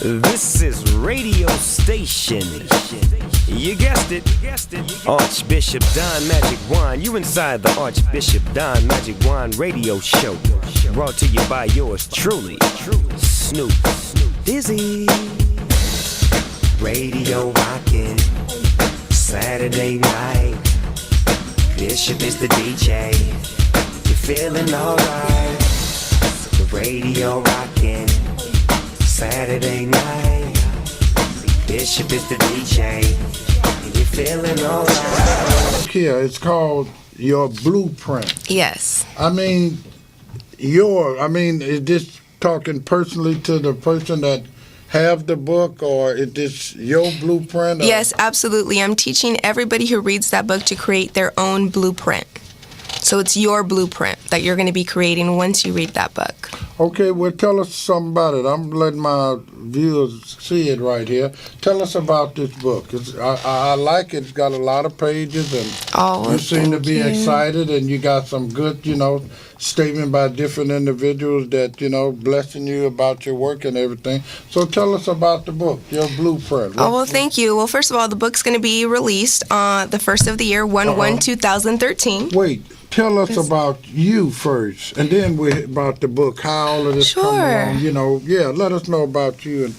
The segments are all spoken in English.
This is radio station. You guessed it. Archbishop Don Magic Juan. You inside the Archbishop Don Magic Juan radio show. Brought to you by yours truly, Snoop Dizzy. Radio rockin', Saturday night. Bishop is the DJ. You feeling alright? The radio rockin', Saturday night. Bishop is the DJ. You feeling alright? Here, it's called Your Blueprint. Yes. Is this talking personally to the person that have the book, or is this your blueprint? Yes, absolutely. I'm teaching everybody who reads that book to create their own blueprint. So it's your blueprint that you're going to be creating once you read that book. Okay, well, tell us something about it. I'm letting my viewers see it right here. Tell us about this book. I like it. It's got a lot of pages, and you seem to be excited, and you got some good, statement by different individuals that, blessing you about your work and everything. So tell us about the book, your blueprint. Thank you. Well, first of all, the book's going to be released on the first of the year, 1/1/2013. Wait. Tell us about you first, and then about the book, how all of this come along, let us know about you.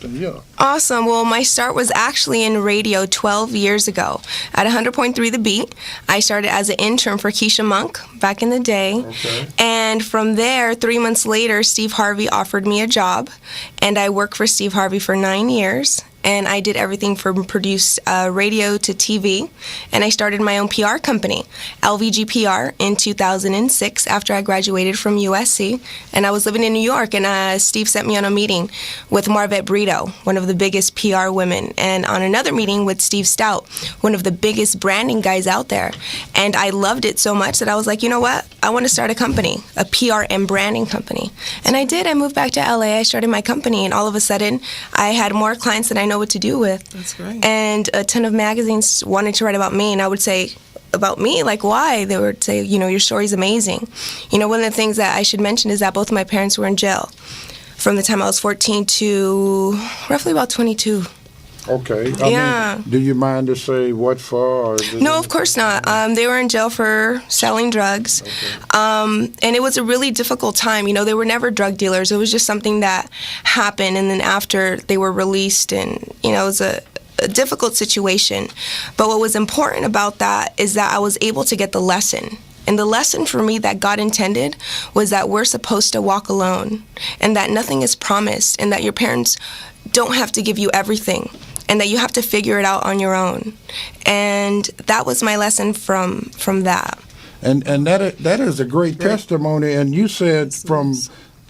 Awesome. Well, my start was actually in radio 12 years ago at 100.3 The Beat. I started as an intern for Keisha Monk back in the day. Okay. And from there, 3 months later, Steve Harvey offered me a job, and I worked for Steve Harvey for 9 years. And I did everything from produce radio to TV. And I started my own PR company, LVG PR, in 2006 after I graduated from USC. And I was living in New York, and Steve sent me on a meeting with Marvette Brito, one of the biggest PR women, and on another meeting with Steve Stout, one of the biggest branding guys out there. And I loved it so much that I was like, you know what? I want to start a company, a PR and branding company. And I did. I moved back to LA. I started my company, and all of a sudden, I had more clients than I know what to do with. That's great. And a ton of magazines wanted to write about me, and I would say, about me? Like, why? They would say, your story's amazing. One of the things that I should mention is that both of my parents were in jail from the time I was 14 to roughly about 22. Okay. Yeah. Do you mind to say what for? No, of course not. They were in jail for selling drugs. Okay. And it was a really difficult time. They were never drug dealers. It was just something that happened. And then after they were released, and, it was a difficult situation. But what was important about that is that I was able to get the lesson. And the lesson for me that God intended was that we're supposed to walk alone, and that nothing is promised, and that your parents don't have to give you everything, and that you have to figure it out on your own. And that was my lesson from that. And that is a great testimony. And you said from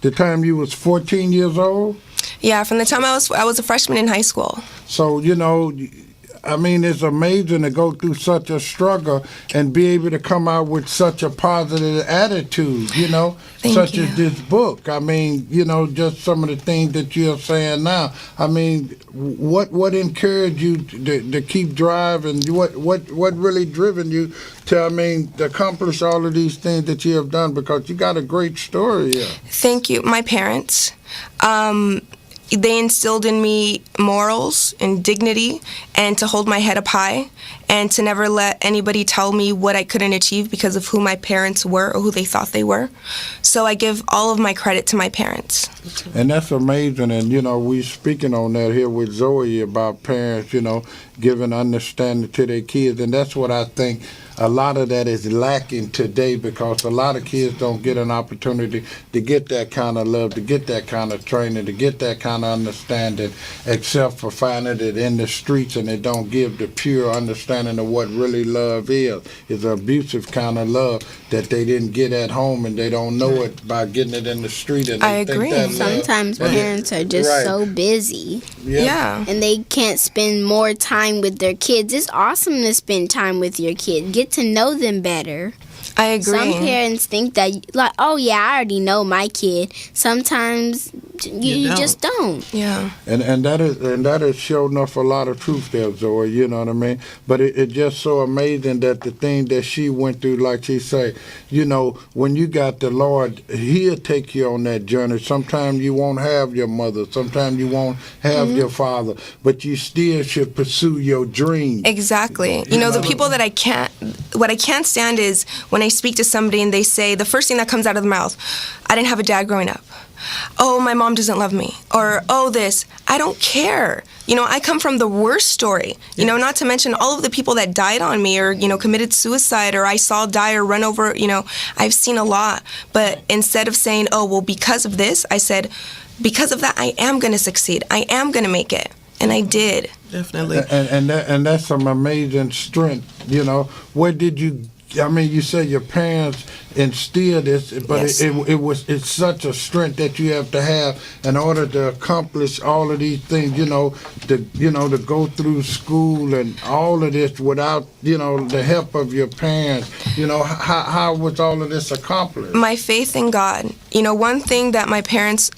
the time you was 14 years old? Yeah, from the time I was a freshman in high school. So, it's amazing to go through such a struggle and be able to come out with such a positive attitude, such as this book. Just some of the things that you're saying now. What encouraged you to keep driving? What really driven you to accomplish all of these things that you have done? Because you got a great story here. Thank you. My parents. They instilled in me morals and dignity, and to hold my head up high, and to never let anybody tell me what I couldn't achieve because of who my parents were or who they thought they were. So I give all of my credit to my parents. And that's amazing. And, we're speaking on that here with Zoe about parents, giving understanding to their kids. And that's what I think a lot of that is lacking today, because a lot of kids don't get an opportunity to get that kind of love, to get that kind of training, to get that kind of understanding, except for finding it in the streets, and they don't give the pure understanding of what really love is. It's an abusive kind of love that they didn't get at home, and they don't know it by getting it in the street. And I agree. Sometimes parents are just so busy. Yeah. And they can't spend more time with their kids. It's awesome to spend time with your kid. Get to know them better. I agree. Some parents think that, I already know my kid. Sometimes You just don't. Yeah. And that is sure enough a lot of truth there, Zoe, you know what I mean? But it's just so amazing that the thing that she went through, like she say, you know, when you got the Lord, He'll take you on that journey. Sometimes you won't have your mother, sometimes you won't have your father, but you still should pursue your dream. Exactly. You know, the people that what I can't stand is when I speak to somebody and they say, the first thing that comes out of their mouth, I didn't have a dad growing up. Oh, my mom doesn't love me. Or, oh, this. I don't care. You know, I come from the worst story. You know, not to mention all of the people that died on me or, you know, committed suicide or I saw die or run over. You know, I've seen a lot. But instead of saying, oh, well, because of this, I said, because of that, I am going to succeed. I am going to make it. And I did. Definitely. And that's some amazing strength, you know. Where did you, I mean, you said your parents instilled this, but Yes. it's such a strength that you have to have in order to accomplish all of these things, you know, to go through school and all of this without, you know, the help of your parents. You know, how was all of this accomplished? My faith in God. You know, one thing that my parents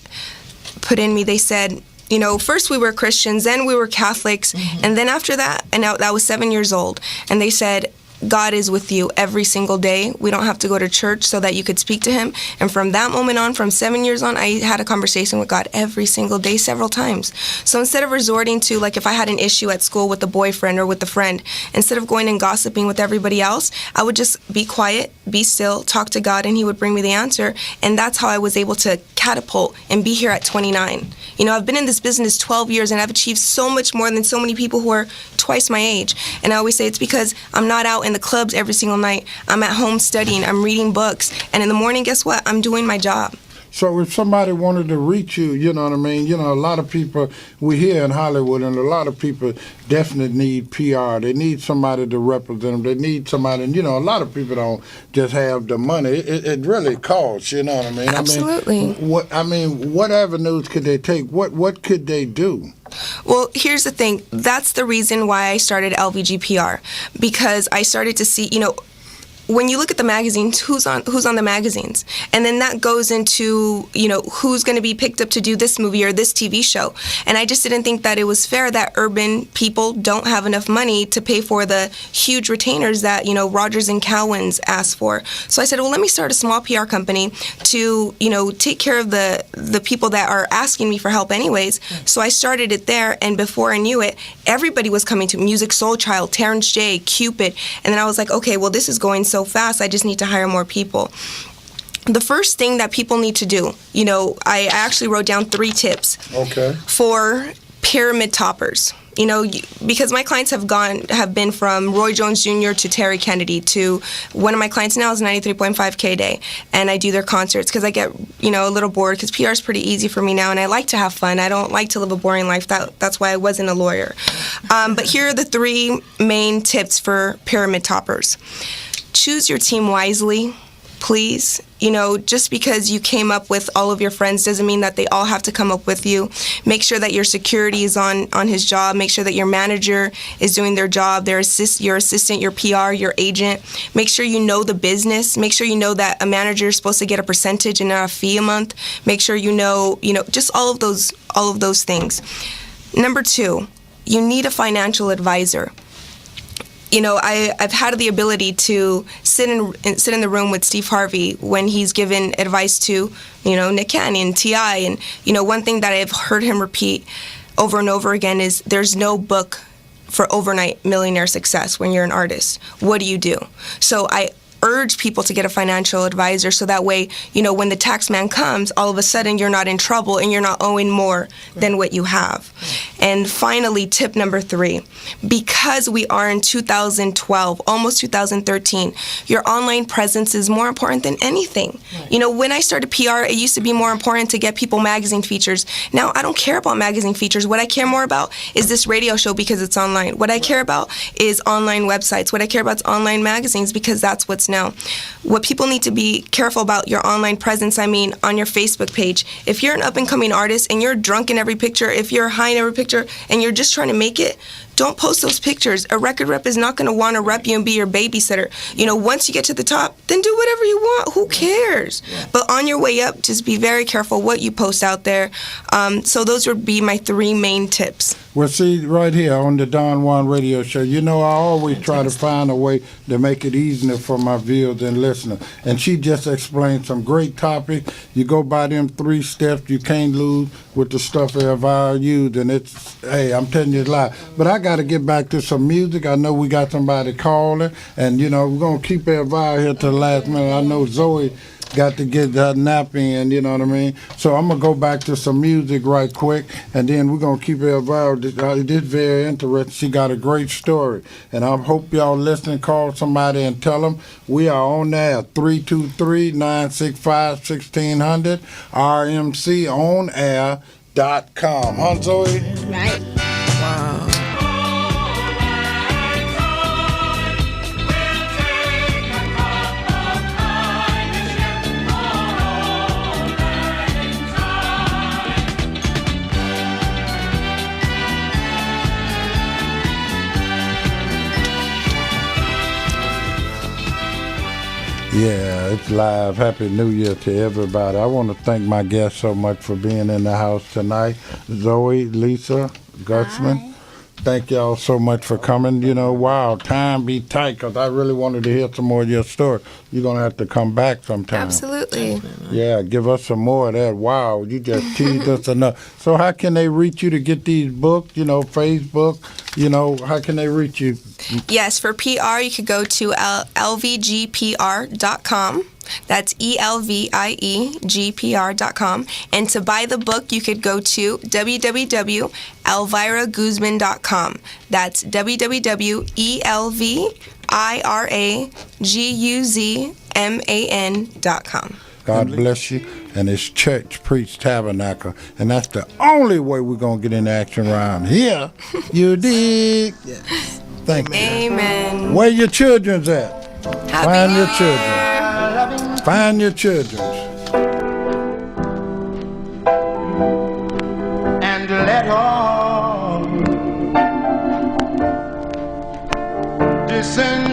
put in me, they said, you know, first we were Christians, then we were Catholics, and then after that, and I was 7 years old, and they said, God is with you every single day. We don't have to go to church so that you could speak to Him. And from that moment on, from 7 years on, I had a conversation with God every single day, several times. So instead of resorting to, like, if I had an issue at school with the boyfriend or with the friend, instead of going and gossiping with everybody else, I would just be quiet, be still, talk to God, and He would bring me the answer. And that's how I was able to catapult and be here at 29. You know, I've been in this business 12 years, and I've achieved so much more than so many people who are twice my age. And I always say it's because I'm not out in the clubs every single night. I'm at home studying, I'm reading books, and in the morning, guess what? I'm doing my job. So if somebody wanted to reach you, you know what I mean? You know, a lot of people, we're here in Hollywood, and a lot of people definitely need PR. They need somebody to represent them. They need somebody, and, you know, a lot of people don't just have the money. It really costs, you know what I mean? Absolutely. What avenues could they take? What could they do? Well, here's the thing. That's the reason why I started LVG PR, because I started to see, you know, when you look at the magazines, who's on the magazines, and then that goes into, you know, who's going to be picked up to do this movie or this TV show. And I just didn't think that it was fair that urban people don't have enough money to pay for the huge retainers that, you know, Rogers and Cowens asked for. So I said, well, let me start a small PR company to, you know, take care of the people that are asking me for help anyways. So I started it there, and before I knew it, everybody was coming to Music Soul Child, Terrence J, Cupid, and then I was like, okay, well, this is going so fast, I just need to hire more people. The first thing that people need to do, you know, I actually wrote down 3 tips for pyramid toppers. You know, because my clients have been from Roy Jones Jr. to Terry Kennedy to one of my clients now is 93.5K a day, and I do their concerts because I get, you know, a little bored because PR is pretty easy for me now, and I like to have fun. I don't like to live a boring life. That's why I wasn't a lawyer. But here are the 3 main tips for pyramid toppers. Choose your team wisely, please. You know, just because you came up with all of your friends doesn't mean that they all have to come up with you. Make sure that your security is on his job. Make sure that your manager is doing their job, your assistant, your PR, your agent. Make sure you know the business. Make sure you know that a manager is supposed to get a percentage and not a fee a month. Make sure you know, just all of those things. Number 2, you need a financial advisor. You know, I've had the ability to sit in the room with Steve Harvey when he's given advice to, you know, Nick Cannon, T.I., and, you know, one thing that I've heard him repeat over and over again is there's no book for overnight millionaire success when you're an artist. What do you do? So I urge people to get a financial advisor so that way, you know, when the tax man comes, all of a sudden you're not in trouble and you're not owing more than what you have. And finally, tip number 3, because we are in 2012, almost 2013, your online presence is more important than anything. Right. You know, when I started PR, it used to be more important to get people magazine features. Now, I don't care about magazine features. What I care more about is this radio show because it's online. What I care about is online websites. What I care about is online magazines because that's what's now. What people need to be careful about your online presence, I mean, on your Facebook page. If you're an up-and-coming artist and you're drunk in every picture, if you're high in every picture, and you're just trying to make it, don't post those pictures. A record rep is not going to want to rep you and be your babysitter. Once you get to the top, then do whatever you want. Who cares? But on your way up, just be very careful what you post out there. So those would be my 3 main tips. Well, see, right here on the Don Juan radio show, I always try to find a way to make it easier for my viewers and listeners. And she just explained some great topics. You go by them 3 steps, you can't lose with the stuff Elvira used. And I'm telling you a lie. But I got to get back to some music. I know we got somebody calling. And, we're going to keep Elvira here till the last minute. I know Zoe got to get her nap in, you know what I mean? So I'm going to go back to some music right quick, and then we're going to keep Elvira. This very interesting. She got a great story. And I hope y'all listening, call somebody and tell them we are on there at 323-965-1600, rmconair.com. Huh, Zoe? Right. Wow. Yeah, it's live. Happy New Year to everybody. I want to thank my guests so much for being in the house tonight. Zoe, Lisa, Guzman. Hi. Thank y'all so much for coming. Wow, time be tight because I really wanted to hear some more of your story. You're going to have to come back sometime. Absolutely. Yeah, give us some more of that. Wow, you just teased us enough. So how can they reach you to get these books, Facebook? How can they reach you? Yes, for PR, you could go to lvgpr.com. That's ELVIEGPR.com. And to buy the book, you could go to www.elviraguzman.com. That's www.elviraguzman.com. God bless you. And it's Church Preach Tabernacle. And that's the only way we're going to get in action around here. You dig? Yes. Thank you. Amen. Where your children's at? Happy Find New your Year. children. Find your children. And let all descend